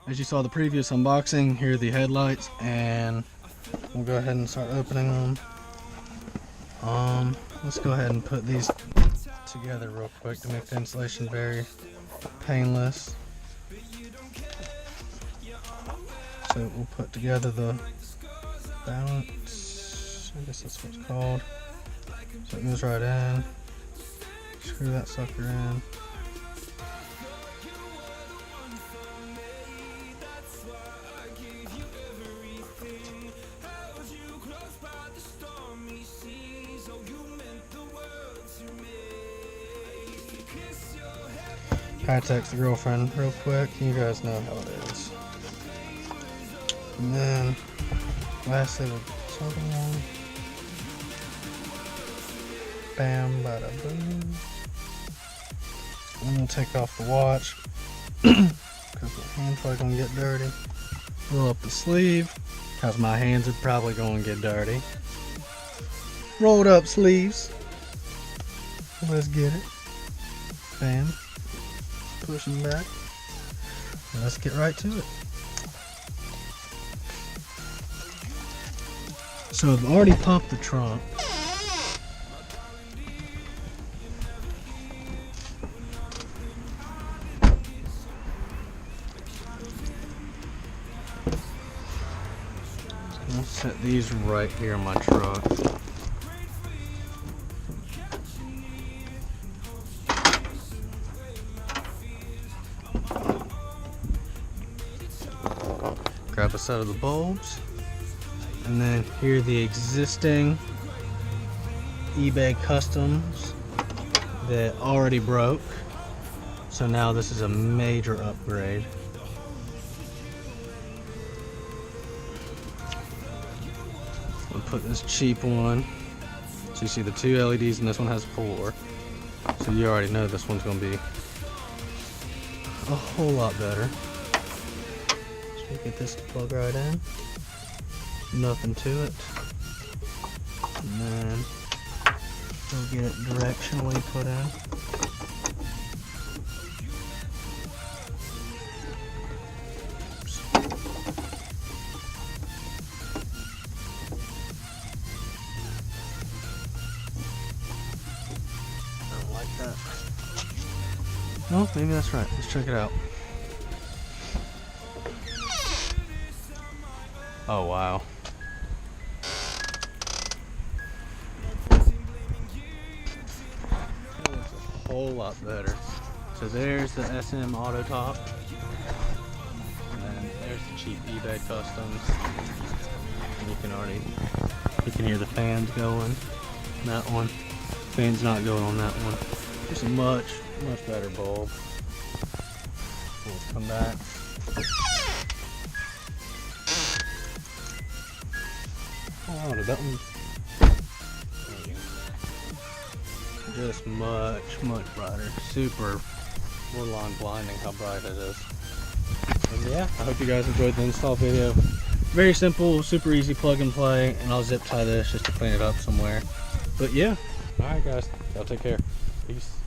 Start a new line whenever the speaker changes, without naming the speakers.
as you saw the previous unboxing, here are the headlights, and we'll go ahead and start opening them. Let's go ahead and put these together real quick to make the installation very painless. So we'll put together the balance, I guess that's what it's called. So it goes right in. Screw that sucker in. I text the girlfriend real quick, you guys know how it is. And then lastly we'll get this other one. Bam, bada boom. And we'll take off the watch because my hand's probably gonna get dirty. Roll up the sleeve because my hands are probably gonna get dirty. Rolled up sleeves. Let's get it. Bam. Push them back. And let's get right to it. So I've already pumped the trunk. I'll set these right here in my truck. Grab a set of the bulbs, and then here are the existing eBay customs that already broke. So now this is a major upgrade. We'll put this cheap one. So you see the 2 LEDs and this one has 4. So you already know this one's gonna be a whole lot better. So get this to plug right in. Nothing to it. And then we'll get it directionally put in. That. No, maybe that's right. Let's check it out. Oh wow. That looks a whole lot better. So there's the SMAUTOP. And then there's the cheap eBay customs. And you can hear the fans going. That one. Fan's not going on that one. Just a much better bulb. Let's come back. Oh, did that one? Just much brighter. Super borderline blinding how bright it is. And yeah, I hope you guys enjoyed the install video. Very simple, super easy plug and play, and I'll zip tie this just to clean it up somewhere. But yeah. Alright guys, y'all take care. Peace.